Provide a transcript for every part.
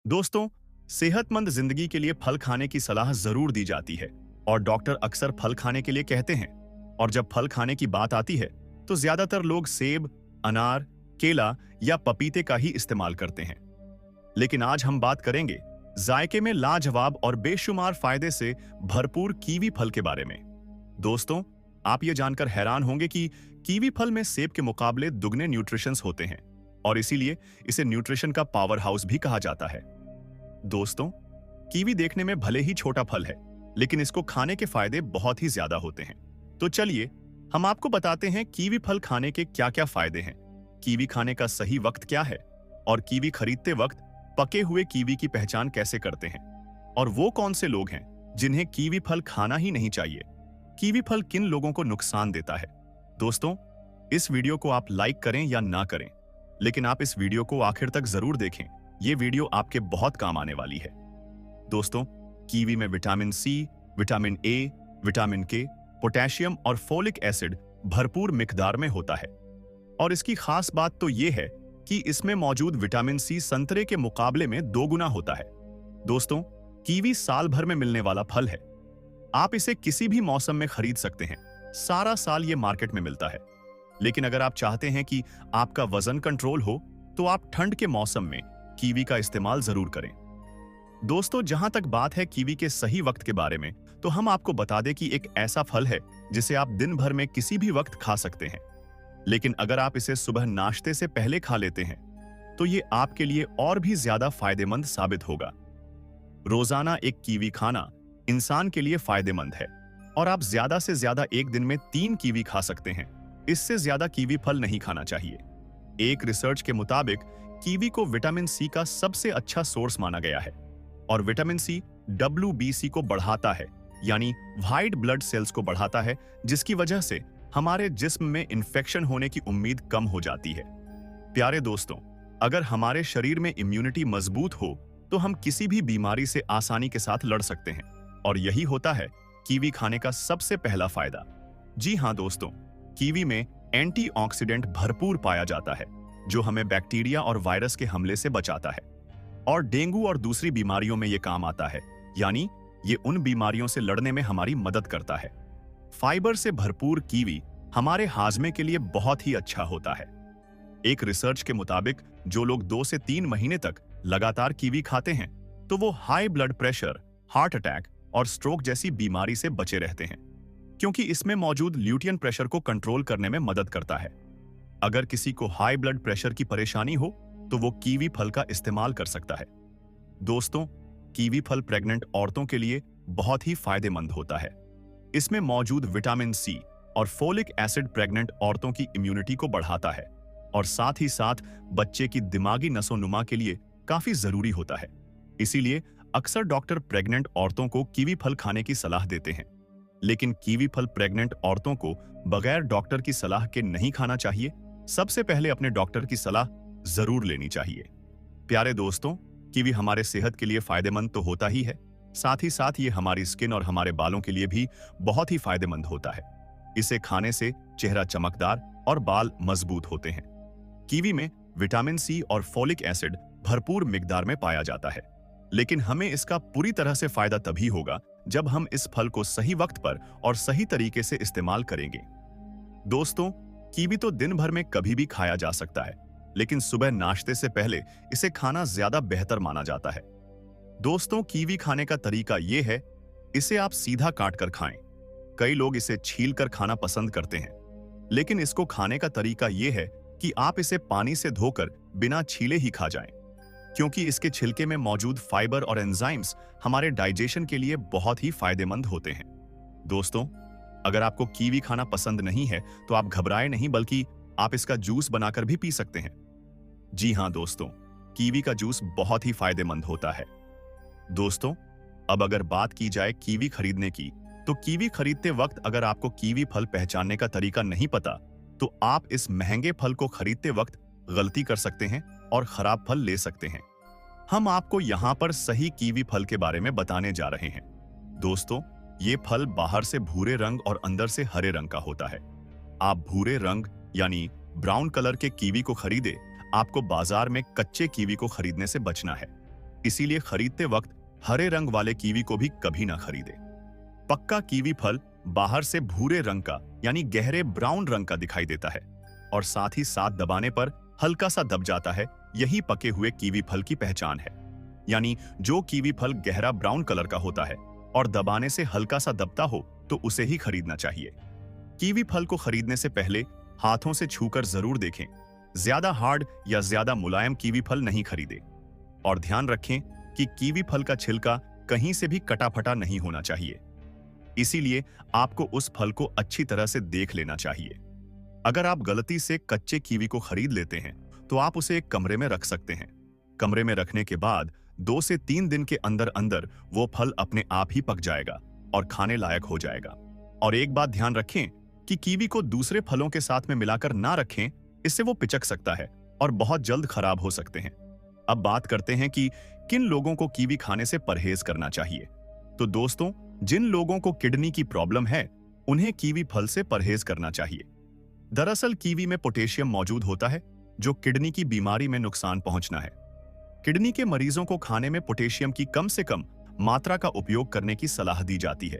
दोस्तों, सेहतमंद जिंदगी के लिए फल खाने की सलाह जरूर दी जाती है और डॉक्टर अक्सर फल खाने के लिए कहते हैं। और जब फल खाने की बात आती है तो ज्यादातर लोग सेब, अनार, केला या पपीते का ही इस्तेमाल करते हैं। लेकिन आज हम बात करेंगे जायके में लाजवाब और बेशुमार फायदे से भरपूर कीवी फल के बारे में। दोस्तों, आप ये जानकर हैरान होंगे कि कीवी फल में सेब के मुकाबले दुगने न्यूट्रिशंस होते हैं और इसीलिए इसे न्यूट्रिशन का पावर हाउस भी कहा जाता है। दोस्तों, कीवी देखने में भले ही छोटा फल है, लेकिन इसको खाने के फायदे बहुत ही ज्यादा होते हैं। तो चलिए हम आपको बताते हैं कीवी फल खाने के क्या-क्या फायदे हैं, कीवी खाने का सही वक्त क्या है और कीवी खरीदते वक्त पके हुए कीवी की पहचान कैसे करते हैं, और वो कौन से लोग हैं जिन्हें कीवी फल खाना ही नहीं चाहिए। कीवी फल किन लोगों को नुकसान देता है। दोस्तों, इस वीडियो को आप लाइक करें या ना करें, लेकिन आप इस वीडियो को आखिर तक जरूर देखें। ये वीडियो आपके बहुत काम आने वाली है। दोस्तों, कीवी में vitamin C, vitamin A, vitamin K, potassium और फोलिक एसिड भरपूर मिकदार में होता है। और इसकी खास बात तो ये है कि इसमें मौजूद विटामिन सी संतरे के मुकाबले में 2 गुना होता है। दोस्तों, कीवी साल भर में मिलने वाला फल है। आप इसे किसी भी मौसम में खरीद सकते हैं, सारा साल ये मार्केट में मिलता है। लेकिन अगर आप चाहते हैं कि आपका वजन कंट्रोल हो, तो आप ठंड के मौसम में कीवी का इस्तेमाल जरूर करें। दोस्तों, जहां तक बात है कीवी के सही वक्त के बारे में, तो हम आपको बता दें कि एक ऐसा फल है जिसे आप दिन भर में किसी भी वक्त खा सकते हैं। लेकिन अगर आप इसे सुबह नाश्ते से पहले खा लेते हैं, तो ये आपके लिए और भी ज्यादा फायदेमंद साबित होगा। रोजाना एक कीवी खाना इंसान के लिए फायदेमंद है और आप ज्यादा से ज्यादा एक दिन में 3 कीवी खा सकते हैं। इससे ज्यादा कीवी फल नहीं खाना चाहिए। एक रिसर्च के मुताबिक कीवी को विटामिन सी का सबसे अच्छा सोर्स माना गया है और विटामिन सी WBC को बढ़ाता है, यानी व्हाइट ब्लड सेल्स को बढ़ाता है, जिसकी वजह से हमारे जिस्म में इंफेक्शन होने की उम्मीद कम हो जाती है। प्यारे दोस्तों, अगर हमारे शरीर में इम्यूनिटी मजबूत हो तो हम किसी भी बीमारी से आसानी के साथ लड़ सकते हैं, और यही होता है कीवी खाने का सबसे पहला फायदा। जी हां दोस्तों, कीवी में एंटीऑक्सीडेंट भरपूर पाया जाता है, जो हमें बैक्टीरिया और वायरस के हमले से बचाता है और डेंगू और दूसरी बीमारियों में यह काम आता है, यानी ये उन बीमारियों से लड़ने में हमारी मदद करता है। फाइबर से भरपूर कीवी हमारे हाजमे के लिए बहुत ही अच्छा होता है। एक रिसर्च के मुताबिक जो लोग 2 से 3 महीने तक लगातार कीवी खाते हैं, तो वो high blood pressure, heart attack और स्ट्रोक जैसी बीमारी से बचे रहते हैं, क्योंकि इसमें मौजूद ल्यूटियन प्रेशर को कंट्रोल करने में मदद करता है। अगर किसी को हाई ब्लड प्रेशर की परेशानी हो, तो वो कीवी फल का इस्तेमाल कर सकता है। दोस्तों, कीवी फल प्रेग्नेंट औरतों के लिए बहुत ही फायदेमंद होता है। इसमें मौजूद विटामिन सी और फोलिक एसिड प्रेग्नेंट औरतों की इम्यूनिटी को बढ़ाता है और साथ ही साथ बच्चे की दिमागी नसोनुमा के लिए काफी जरूरी होता है। इसीलिए अक्सर डॉक्टर प्रेग्नेंट औरतों को कीवी फल खाने की सलाह देते हैं। लेकिन कीवी फल प्रेग्नेंट औरतों को बगैर डॉक्टर की सलाह के नहीं खाना चाहिए। सबसे पहले अपने डॉक्टर की सलाह जरूर लेनी चाहिए। प्यारे दोस्तों, कीवी हमारे सेहत के लिए फायदेमंद तो होता ही है, साथ ही साथ ये हमारी स्किन और हमारे बालों के लिए भी बहुत ही फायदेमंद होता है। इसे खाने से चेहरा चमकदार और बाल मजबूत होते हैं। कीवी में विटामिन सी और फोलिक एसिड भरपूर मिकदार में पाया जाता है, लेकिन हमें इसका पूरी तरह से फायदा तभी होगा जब हम इस फल को सही वक्त पर और सही तरीके से इस्तेमाल करेंगे। दोस्तों, कीवी तो दिन भर में कभी भी खाया जा सकता है, लेकिन सुबह नाश्ते से पहले इसे खाना ज्यादा बेहतर माना जाता है। दोस्तों, कीवी खाने का तरीका यह है, इसे आप सीधा काट कर खाएं। कई लोग इसे छील कर खाना पसंद करते हैं, लेकिन इसको खाने का तरीका यह है कि आप इसे पानी से धोकर बिना छीले ही खा जाएं, क्योंकि इसके छिलके में मौजूद फाइबर और एंजाइम्स हमारे डाइजेशन के लिए बहुत ही फायदेमंद होते हैं। दोस्तों, अगर आपको कीवी खाना पसंद नहीं है तो आप घबराएं नहीं, बल्कि आप इसका जूस बनाकर भी पी सकते हैं। जी हां दोस्तों, कीवी का जूस बहुत ही फायदेमंद होता है। दोस्तों, अब अगर बात की जाए कीवी खरीदने की, तो कीवी खरीदते वक्त अगर आपको कीवी फल पहचानने का तरीका नहीं पता, तो आप इस महंगे फल को खरीदते वक्त गलती कर सकते हैं और खराब फल ले सकते हैं। हम आपको यहां पर सही कीवी फल के बारे में बताने जा रहे हैं। दोस्तों, ये फल बाहर से भूरे रंग और अंदर से हरे रंग का होता है। आप भूरे रंग यानी ब्राउन कलर के कीवी को खरीदे, आपको बाजार में कच्चे कीवी को खरीदने से बचना है। इसीलिए खरीदते वक्त हरे रंग वाले कीवी को भी कभी ना खरीदें। पक्का कीवी फल बाहर से भूरे रंग का यानी गहरे ब्राउन रंग का दिखाई देता है और साथ ही साथ दबाने पर हल्का सा दब जाता है। यही पके हुए कीवी फल की पहचान है। यानी जो कीवी फल गहरा ब्राउन कलर का होता है और दबाने से हल्का सा दबता हो तो उसे ही खरीदना चाहिए। कीवी फल को खरीदने से पहले हाथों से छूकर जरूर देखें। ज्यादा हार्ड या ज्यादा मुलायम कीवी फल नहीं खरीदें और ध्यान रखें कि कीवी फल का छिलका कहीं से भी कटा फटा नहीं होना चाहिए। इसीलिए आपको उस फल को अच्छी तरह से देख लेना चाहिए। अगर आप गलती से कच्चे कीवी को खरीद लेते हैं तो आप उसे एक कमरे में रख सकते हैं। कमरे में रखने के बाद 2 से 3 दिन के अंदर अंदर वो फल अपने आप ही पक जाएगा और खाने लायक हो जाएगा। और एक बात ध्यान रखें कि कीवी को दूसरे फलों के साथ में मिलाकर ना रखें, इससे वो पिचक सकता है और बहुत जल्द खराब हो सकते हैं। अब बात करते हैं कि किन लोगों को कीवी खाने से परहेज करना चाहिए। तो दोस्तों, जिन लोगों को किडनी की प्रॉब्लम है उन्हें कीवी फल से परहेज करना चाहिए। दरअसल कीवी में पोटेशियम मौजूद होता है जो किडनी की बीमारी में नुकसान पहुंचना है। किडनी के मरीजों को खाने में पोटेशियम की कम से कम मात्रा का उपयोग करने की सलाह दी जाती है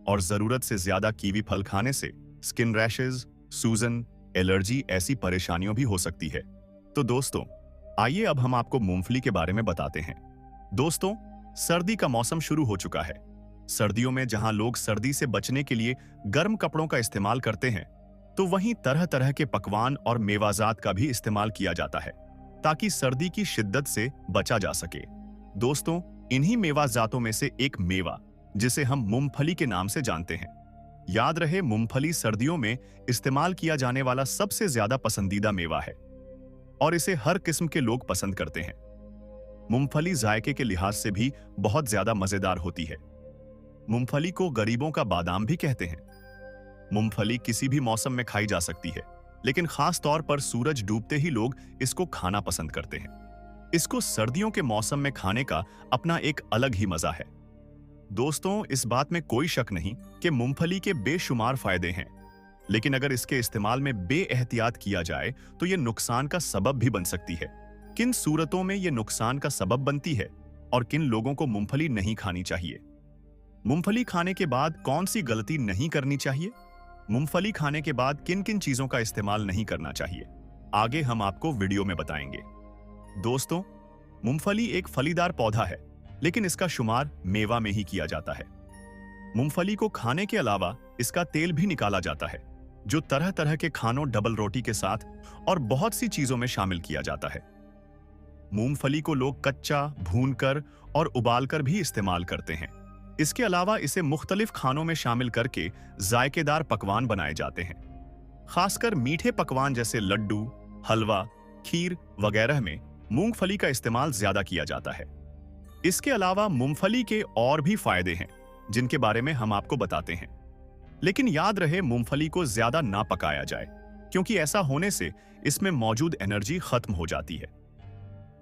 और जरूरत से ज्यादा कीवी फल खाने से स्किन रैशेज, सूजन, एलर्जी ऐसी परेशानियों भी हो सकती है। तो दोस्तों, आइए अब हम आपको मूंगफली के बारे में बताते हैं। दोस्तों, सर्दी का मौसम शुरू हो चुका है। सर्दियों में जहां लोग सर्दी से बचने के लिए गर्म कपड़ों का इस्तेमाल करते हैं, तो वहीं तरह तरह के पकवान और मेवाजात का भी इस्तेमाल किया जाता है ताकि सर्दी की शिद्दत से बचा जा सके। दोस्तों, इन्हीं मेवाजातों में से एक मेवा जिसे हम मूंगफली के नाम से जानते हैं। याद रहे, मूंगफली सर्दियों में इस्तेमाल किया जाने वाला सबसे ज्यादा पसंदीदा मेवा है और इसे हर किस्म के लोग पसंद करते हैं। मूंगफली जायके के लिहाज से भी बहुत ज्यादा मजेदार होती है। मूंगफली को गरीबों का बादाम भी कहते हैं। मूंगफली किसी भी मौसम में खाई जा सकती है, लेकिन खास तौर पर सूरज डूबते ही लोग इसको खाना पसंद करते हैं। इसको सर्दियों के मौसम में खाने का अपना एक अलग ही मजा है। दोस्तों, इस बात में कोई शक नहीं कि मूंगफली के बेशुमार फायदे हैं, लेकिन अगर इसके इस्तेमाल में बेएहतियात किया जाए तो यह नुकसान का सबब भी बन सकती है। किन सूरतों में यह नुकसान का सबब बनती है और किन लोगों को मूंगफली नहीं खानी चाहिए? मूंगफली खाने के बाद कौन सी गलती नहीं करनी चाहिए? मूंगफली खाने के बाद किन किन चीजों का इस्तेमाल नहीं करना चाहिए, आगे हम आपको वीडियो में बताएंगे। दोस्तों, मूंगफली एक फलीदार पौधा है, लेकिन इसका शुमार मेवा में ही किया जाता है। मूंगफली को खाने के अलावा इसका तेल भी निकाला जाता है, जो तरह तरह के खानों, डबल रोटी के साथ और बहुत सी चीजों में शामिल किया जाता है। मूंगफली को लोग कच्चा, भूनकर और उबालकर भी इस्तेमाल करते हैं। इसके अलावा इसे मुख्तलिफ खानों में शामिल करके जायकेदार पकवान बनाए जाते हैं। खासकर मीठे पकवान जैसे लड्डू, हलवा, खीर वगैरह में मूंगफली का इस्तेमाल ज्यादा किया जाता है। इसके अलावा मूंगफली के और भी फायदे हैं जिनके बारे में हम आपको बताते हैं, लेकिन याद रहे मूंगफली को ज्यादा ना पकाया जाए, क्योंकि ऐसा होने से इसमें मौजूद एनर्जी खत्म हो जाती है।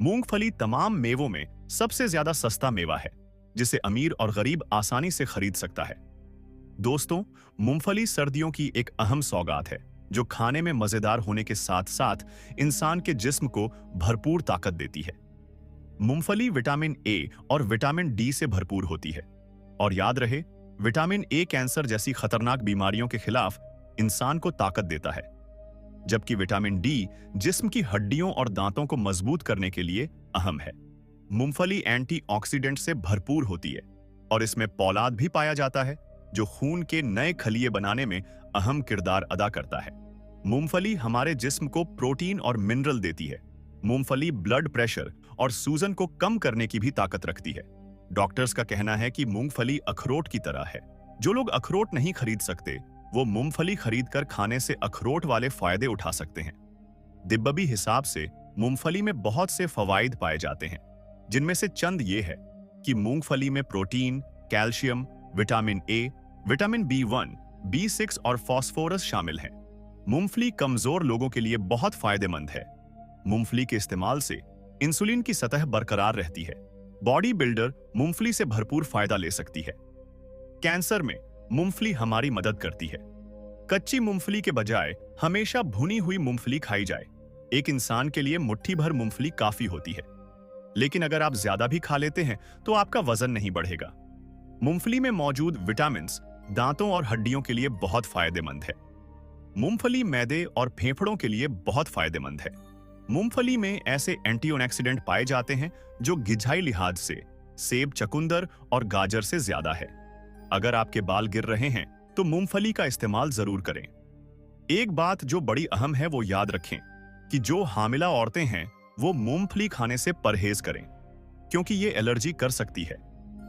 मूंगफली तमाम मेवों में सबसे ज्यादा सस्ता मेवा है, जिसे अमीर और गरीब आसानी से खरीद सकता है। दोस्तों, मूंगफली सर्दियों की एक अहम सौगात है जो खाने में मजेदार होने के साथ साथ इंसान के जिस्म को भरपूर ताकत देती है। मूंगफली विटामिन ए और विटामिन डी से भरपूर होती है और याद रहे, विटामिन ए कैंसर जैसी खतरनाक बीमारियों के खिलाफ इंसान को ताकत देता है, जबकि विटामिन डी जिस्म की हड्डियों और दांतों को मजबूत करने के लिए अहम है। मूंगफली एंटीऑक्सीडेंट से भरपूर होती है और इसमें पौलाद भी पाया जाता है जो खून के नए खलिए बनाने में अहम किरदार अदा करता है। मूंगफली हमारे जिस्म को प्रोटीन और मिनरल देती है। मूंगफली ब्लड प्रेशर और सूजन को कम करने की भी ताकत रखती है। डॉक्टर्स का कहना है कि मूंगफली अखरोट की तरह है। जो लोग अखरोट नहीं खरीद सकते, वो मूंगफली खरीदकर खाने से अखरोट वाले फायदे उठा सकते हैं। तिब्बती हिसाब से मूंगफली में बहुत से फवाइद पाए जाते हैं, जिनमें से चंद ये है कि मूंगफली में protein, calcium, vitamin A, vitamin B1, B6 और फास्फोरस शामिल हैं। मूंगफली कमजोर लोगों के लिए बहुत फायदेमंद है। मूंगफली के इस्तेमाल से इंसुलिन की सतह बरकरार रहती है। बॉडी बिल्डर मूंगफली से भरपूर फायदा ले सकती है। कैंसर में मूंगफली हमारी मदद करती है। कच्ची मूंगफली के बजाय हमेशा भुनी हुई मूंगफली खाई जाए। एक इंसान के लिए मुट्ठी भर मूंगफली काफी होती है। लेकिन अगर आप ज्यादा भी खा लेते हैं तो आपका वजन नहीं बढ़ेगा। मूंगफली में मौजूद विटामिन्स दांतों और हड्डियों के लिए बहुत फायदेमंद है। मूंगफली मैदे और फेफड़ों के लिए बहुत फायदेमंद है। मूंगफली में ऐसे एंटीऑक्सीडेंट पाए जाते हैं जो गिझाई लिहाज से सेब, चकुंदर और गाजर से ज्यादा है। अगर आपके बाल गिर रहे हैं तो मूंगफली का इस्तेमाल जरूर करें। एक बात जो बड़ी अहम है वो याद रखें कि जो हामिला औरतें हैं वो मूंगफली खाने से परहेज करें, क्योंकि ये एलर्जी कर सकती है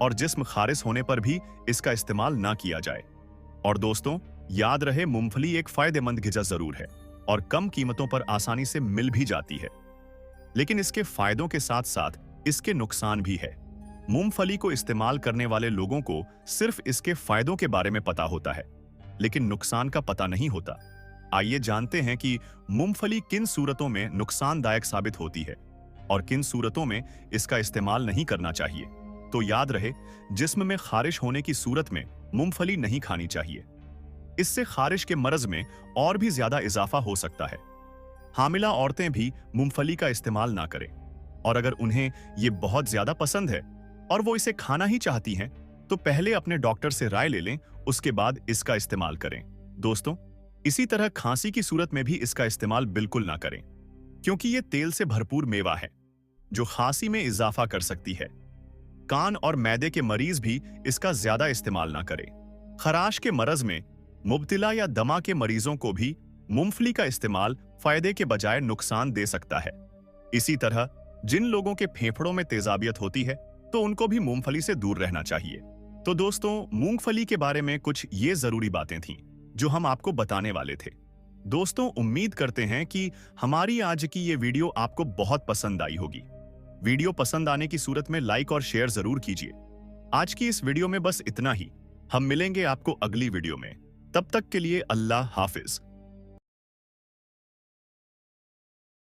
और जिस्म खारिश होने पर भी इसका इस्तेमाल ना किया जाए। और दोस्तों, याद रहे मूंगफली एक फायदेमंद ग़िज़ा जरूर है और कम कीमतों पर आसानी से मिल भी जाती है, लेकिन इसके फायदों के साथ साथ इसके नुकसान भी है। मूंगफली को इस्तेमाल करने वाले लोगों को सिर्फ इसके फायदों के बारे में पता होता है, लेकिन नुकसान का पता नहीं होता। आइए जानते हैं कि मूंगफली किन सूरतों में नुकसानदायक साबित होती है और किन सूरतों में इसका इस्तेमाल नहीं करना चाहिए। तो याद रहे, जिस्म में खारिश होने की सूरत में मूंगफली नहीं खानी चाहिए। इससे खारिश के मर्ज में और भी ज्यादा इजाफा हो सकता है। हामिला औरतें भी मूंगफली का इस्तेमाल ना करें, और अगर उन्हें ये बहुत ज्यादा पसंद है और वो इसे खाना ही चाहती हैं, तो पहले अपने डॉक्टर से राय ले लें, उसके बाद इसका इस्तेमाल करें। दोस्तों, इसी तरह खांसी की सूरत में भी इसका इस्तेमाल बिल्कुल ना करें, क्योंकि ये तेल से भरपूर मेवा है जो खांसी में इजाफा कर सकती है। कान और मैदे के मरीज भी इसका ज्यादा इस्तेमाल ना करें। खराश के मरज में मुब्तला या दमा के मरीजों को भी मूंगफली का इस्तेमाल फायदे के बजाय नुकसान दे सकता है। इसी तरह जिन लोगों के फेफड़ों में तेजाबियत होती है तो उनको भी मूंगफली से दूर रहना चाहिए। तो दोस्तों, मूंगफली के बारे में कुछ ये जरूरी बातें थीं जो हम आपको बताने वाले थे। दोस्तों, उम्मीद करते हैं कि हमारी आज की ये वीडियो आपको बहुत पसंद आई होगी। वीडियो पसंद आने की सूरत में लाइक और शेयर जरूर कीजिए। आज की इस वीडियो में बस इतना ही। हम मिलेंगे आपको अगली वीडियो में। तब तक के लिए अल्लाह हाफिज।